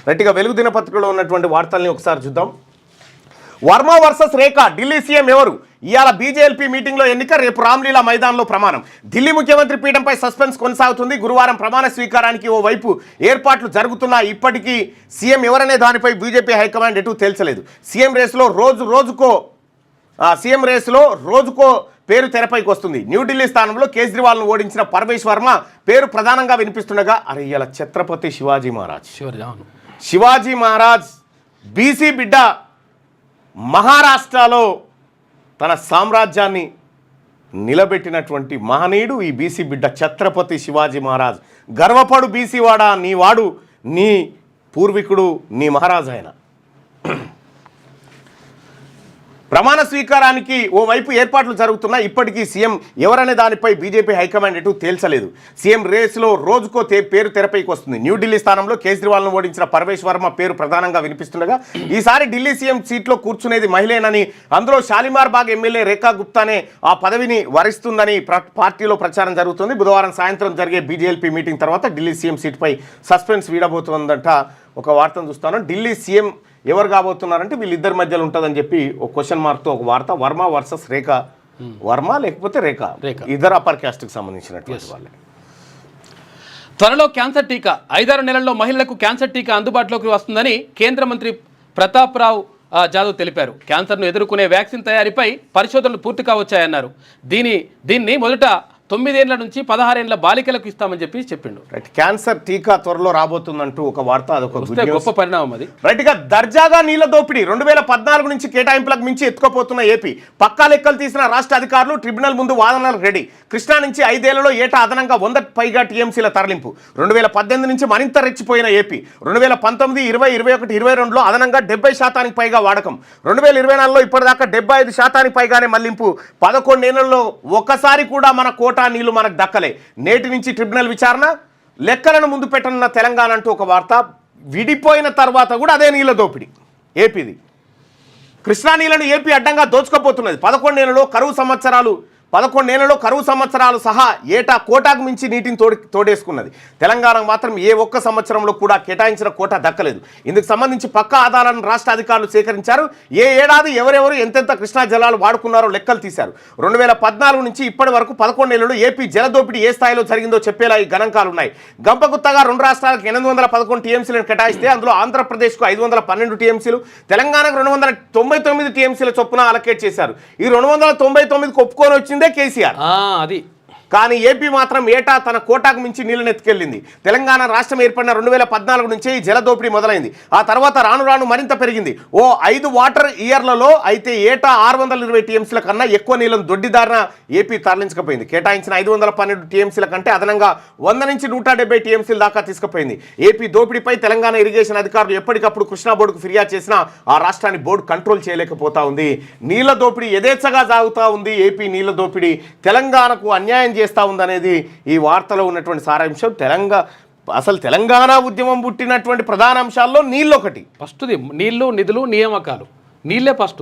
రైట్గా వెలుగు దినపత్రికలో ఉన్నటువంటి వార్తల్ని ఒకసారి చూద్దాం. వర్మ వర్సెస్ రేఖ, ఢిల్లీ సీఎం ఎవరు? ఇవాళ బీజేపీ మీటింగ్లో ఎన్నిక, రేపు రామ్లీలా మైదాన్లో ప్రమాణం. ఢిల్లీ ముఖ్యమంత్రి పీఠంపై సస్పెన్స్ కొనసాగుతుంది. గురువారం ప్రమాణ స్వీకారానికి ఓవైపు ఏర్పాట్లు జరుగుతున్నా ఇప్పటికీ సీఎం ఎవరనే దానిపై బీజేపీ హైకమాండ్ ఎటు తేల్చలేదు. సీఎం రేసులో రోజుకో పేరు తెరపైకి వస్తుంది. న్యూఢిల్లీ స్థానంలో కేజ్రీవాల్ను ఓడించిన పరమేశ్ వర్మ పేరు ప్రధానంగా వినిపిస్తుండగా, అరే ఇలా ఛత్రపతి శివాజీ మహారాజ్ బీసీ బిడ్డ మహారాష్ట్రలో తన సామ్రాజ్యాన్ని నిలబెట్టినటువంటి మహనీయుడు ఈ బీసీ బిడ్డ ఛత్రపతి శివాజీ మహారాజ్. గర్వపడు బీసీవాడా, నీ వాడు, నీ పూర్వీకుడు, నీ మహారాజు ఆయన. ప్రమాణ స్వీకారానికి ఓవైపు ఏర్పాట్లు జరుగుతున్నా ఇప్పటికీ సీఎం ఎవరనే దానిపై బీజేపీ హైకమాండ్ ఎటు తేల్చలేదు. సీఎం రేసులో రోజుకో పేరు తెరపైకి వస్తుంది. న్యూఢిల్లీ స్థానంలో కేజ్రీవాల్ను ఓడించిన పరమేశ్ వర్మ పేరు ప్రధానంగా వినిపిస్తుండగా, ఈసారి ఢిల్లీ సీఎం సీట్లో కూర్చునేది మహిళేనని, అందులో షాలిమార్ బాగ్ ఎమ్మెల్యే రేఖా గుప్తానే ఆ పదవిని వరిస్తుందని పార్టీలో ప్రచారం జరుగుతుంది. బుధవారం సాయంత్రం జరిగే బీజేపీ మీటింగ్ తర్వాత ఢిల్లీ సీఎం సీటుపై సస్పెన్స్ వీడబోతుందంట. ఒక వార్తను చూస్తాను. ఢిల్లీ సీఎం ఎవరు కాబోతున్నారంటే వీళ్ళిద్దరి మధ్యలో ఉంటుందని చెప్పి ఒక క్వశ్చన్ మార్క్తో ఒక వార్త. వర్మ వర్సెస్ రేఖ, వర్మ లేకపోతే రేఖ, ఇద్దరు అప్పర్ క్యాస్ట్కి సంబంధించినటువంటి వాళ్ళే. త్వరలో క్యాన్సర్ టీకా, 5-6 నెలల్లో మహిళలకు క్యాన్సర్ టీకా అందుబాటులోకి వస్తుందని కేంద్ర మంత్రి ప్రతాప్ రావ్ జాదవ్ తెలిపారు. క్యాన్సర్ను ఎదుర్కొనే వ్యాక్సిన్ తయారీపై పరిశోధనలు పూర్తిగా వచ్చాయన్నారు. దీన్ని మొదట 9 ఏళ్ల నుంచి 16 ఏళ్ల బాలికలకు ఇస్తామని చెప్పిండు. రైట్, క్యాన్సర్ టీకా త్వరలో రాబోతుందంటూ ఒక వార్త, అదొక గొప్ప పరిణామం. అది రైట్గా దర్జాగా నీళ్ల దోపిడీ 2014 నుంచి కేటాయింపులకు మించి ఎత్తుకుపోతున్న ఏపీ. పక్కా లెక్కలు తీసిన రాష్ట్ర అధికారులు ట్రిబ్యునల్ ముందు వాదనలకు రెడీ. కృష్ణా నుంచి 5 ఏళ్లలో ఏటా అదనంగా 100 పైగా టీఎంసీల తరలింపు. 2018 నుంచి మరింత రెచ్చిపోయిన ఏపీ. 2019, 20, 21, 22లో అదనంగా 70% పైగా వాడకం. 2024లో ఇప్పటిదాకా 75% పైగానే మళ్లింపు. 11 ఏళ్లలో ఒకసారి కూడా మన కోట నీళ్లు మనకు దక్కలే. నేటి నుంచి ట్రిబ్యునల్ విచారణ, లెక్కలను ముందు పెట్టనున్న తెలంగాణ అంటూ ఒక వార్త. విడిపోయిన తర్వాత కూడా అదే నీళ్ళ దోపిడీ ఏపీది. కృష్ణా నీళ్లను ఏపీ అడ్డంగా దోచుకోపోతున్నది. 11 ఏళ్లలో కరువు సంవత్సరాలు సహా ఏటా కోటాకు మించి నీటిని తోడేసుకున్నది. తెలంగాణకు మాత్రం ఏ ఒక్క సంవత్సరంలో కూడా కేటాయించిన కోటా దక్కలేదు. ఇందుకు సంబంధించి పక్కా ఆధారాలను రాష్ట్ర అధికారులు సేకరించారు. ఏ ఏడాది ఎవరెవరు ఎంతెంత కృష్ణా జలాలు వాడుకున్నారో లెక్కలు తీశారు. 2014 నుంచి ఇప్పటి వరకు 11 ఏళ్లలో ఏపీ జలదోపిడీ ఏ స్థాయిలో జరిగిందో చెప్పేలా ఈ గణాంకాలున్నాయి. గంపగుత్తగా 2 రాష్ట్రాలకు 811 టీఎంసీలను కేటాయిస్తే అందులో ఆంధ్రప్రదేశ్కు 512 టీఎంసీలు, తెలంగాణకు 299 టీఎంసీల చొప్పున అలకేట్ చేశారు. ఈ 299కు ఒప్పుకొని వచ్చిందే కేసీఆర్. అది కానీ ఏపీ మాత్రం ఏటా తన కోటాకు మించి నీళ్లను ఎత్తుకెళ్లింది. తెలంగాణ రాష్ట్రం ఏర్పడిన 2014 నుంచే ఈ జలదోపిడీ మొదలైంది. ఆ తర్వాత రాను మరింత పెరిగింది. 5 వాటర్ ఇయర్లలో అయితే ఏటా 620 టీఎంసీల కన్నా ఎక్కువ నీళ్లను దొడ్డిదారిన ఏపీ తరలించకపోయింది. కేటాయించిన 512 టీఎంసీల కంటే అదనంగా 100 నుంచి 170 టీఎంసీల దాకా తీసుకుపోయింది. ఏపీ దోపిడీపై తెలంగాణ ఇరిగేషన్ అధికారులు ఎప్పటికప్పుడు కృష్ణా బోర్డుకు ఫిర్యాదు చేసినా ఆ రాష్ట్రాన్ని బోర్డు కంట్రోల్ చేయలేకపోతా ఉంది. నీళ్ల దోపిడీ యథేచ్ఛగా సాగుతూ ఉంది. ఏపీ నీళ్ల దోపిడీ తెలంగాణకు అన్యాయం చేస్తూ ఉందనేది ఈ వార్తలో ఉన్నటువంటి సారాంశం. తెలంగాణ ఉద్యమం పుట్టినటువంటి ప్రధాన అంశాల్లో నీళ్ళు ఒకటి. ఫస్ట్ది నీళ్లు, నిధులు, నియామకాలు. నీళ్ళే ఫస్ట్.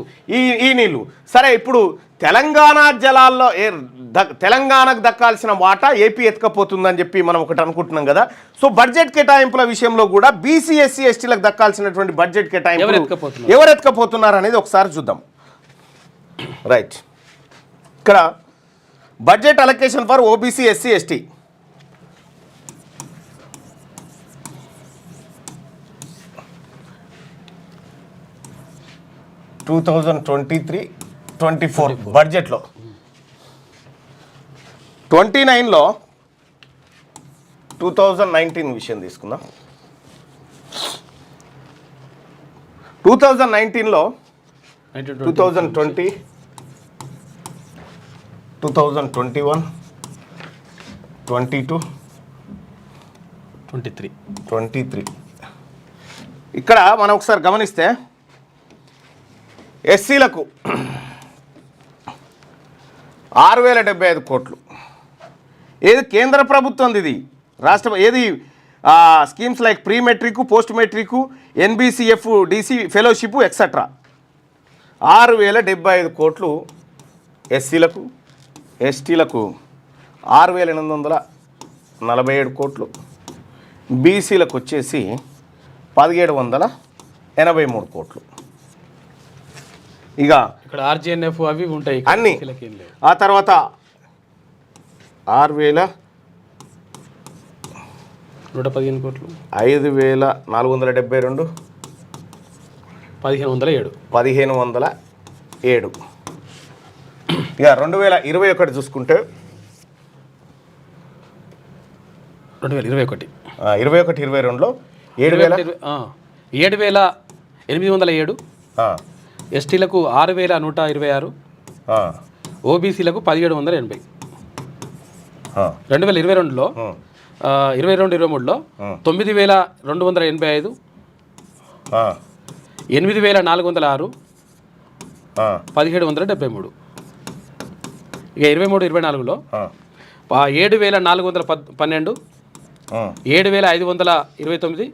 ఈ నీళ్లు సరే. ఇప్పుడు తెలంగాణ జలాల్లో తెలంగాణకు దక్కాల్సిన వాటా ఏపీ ఎత్తుకపోతుందని చెప్పి మనం ఒకటి అనుకుంటున్నాం కదా. సో బడ్జెట్ కేటాయింపుల విషయంలో కూడా బీసీ, ఎస్సీ, ఎస్టీలకు దక్కాల్సినటువంటి బడ్జెట్ కేటాయింపులు ఎవరు ఎత్తుకపోతున్నారు అనేది ఒకసారి చూద్దాం. రైట్, ఇక్కడ budget allocation for OBC, SC, ST. Two 2023-24 బడ్జెట్లో 29లో 2019 విషయం తీసుకుందాం. 2019లో 2020, 2021, 22, 23 ఇక్కడ మనం ఒకసారి గమనిస్తే ఎస్సీలకు 6075 కోట్లు. ఏది కేంద్ర ప్రభుత్వం, ఇది రాష్ట్ర, ఏది schemes like pre matric, post matric, NBCF, DC fellowship etcetera. 6075 కోట్లు ఎస్సీలకు, ఎస్టీలకు 6847 కోట్లు, బీసీలకు వచ్చేసి 1783 కోట్లు. ఇక ఇక్కడ ఆర్జీఎన్ఎఫ్ అవి ఉంటాయి అన్ని. వీళ్ళకి ఏం లేవు. ఆ తర్వాత 115 కోట్లు 5472 1507 1507. ఇక 2021 చూసుకుంటే 2021 21-22లో 7,807 ఎస్టీలకు 6,126 ఓబీసీలకు 1,780. 2022లో 22-23లో 9,285 8,406 1,773. ఇక 23-24లో 7,412 7,529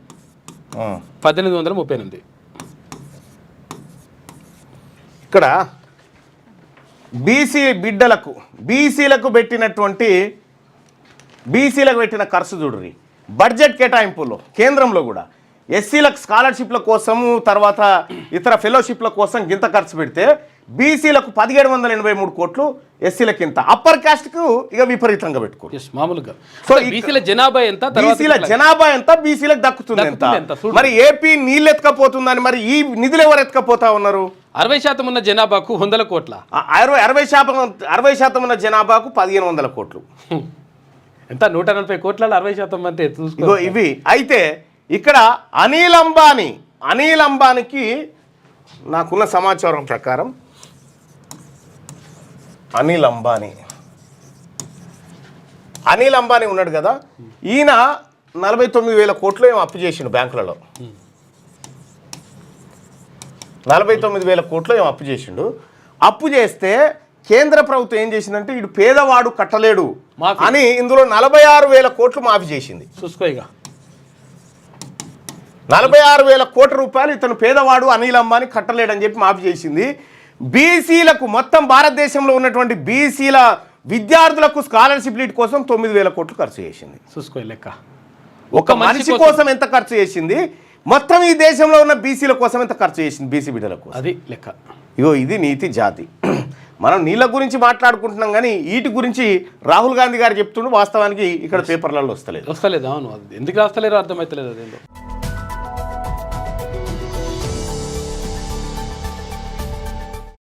1,838. ఇక్కడ బీసీలకు పెట్టిన ఖర్చు చూడుర్రి. బడ్జెట్ కేటాయింపుల్లో కేంద్రంలో కూడా ఎస్సీలకు స్కాలర్షిప్ల కోసము తర్వాత ఇతర ఫెలోషిప్ల కోసం గింత ఖర్చు పెడితే బీసీలకు 1,783 కోట్లు, ఎస్సీలకు ఇంత, అప్పర్ కాస్ట్కు ఇక విపరీతంగా పెట్టుకోరు. మామూలుగా సో బీసీల జనాభా ఎంత, బీసీలకు దక్కుతుంది ఎంత. మరి ఏపీ నీళ్ళు ఎత్తుకపోతుందని మరి ఈ నిధులు ఎవరు ఎత్తుకపోతా ఉన్నారు? 60% ఉన్న జనాభాకు 100 కోట్ల 60% ఉన్న జనాభాకు 1,500 కోట్లు. ఎంత 140 కోట్ల 60% అంటే ఇగో ఇవి. అయితే ఇక్కడ అనిల్ అంబానీకి నాకున్న సమాచారం ప్రకారం అనిల్ అంబానీ ఉన్నాడు కదా, ఈయన 49,000 కోట్లు ఏమో అప్పు చేసిండు బ్యాంకులలో. 49,000 కోట్లు ఏమో అప్పు చేసిండు. అప్పు చేస్తే కేంద్ర ప్రభుత్వం ఏం చేసిందంటే ఇటు పేదవాడు కట్టలేడు అని ఇందులో 46,000 కోట్లు మాఫీ చేసింది. చూసుకోయిగా 46,000 కోట్ల రూపాయలు ఇతను పేదవాడు అనిల్ అంబానీ కట్టలేడని చెప్పి మాఫీ చేసింది. బీసీలకు మొత్తం భారతదేశంలో ఉన్నటువంటి బీసీల విద్యార్థులకు స్కాలర్షిప్ లీడ్ కోసం 9,000 కోట్లు ఖర్చు చేసింది. చూసుకో లెక్క. ఒక మనిషి కోసం ఎంత ఖర్చు చేసింది, మొత్తం ఈ దేశంలో ఉన్న బీసీల కోసం ఎంత ఖర్చు చేసింది, బీసీ బిడ్డలకు, అది లెక్క. ఇగో ఇది నీతి జాతి. మనం నీళ్ళ గురించి మాట్లాడుకుంటున్నాం కానీ వీటి గురించి రాహుల్ గాంధీ గారు చెప్తుండే వాస్తవానికి ఇక్కడ పేపర్లలో వస్తలేదు. అవును, ఎందుకు రాస్తలేరో అర్థమవుతలేదు అదేందో.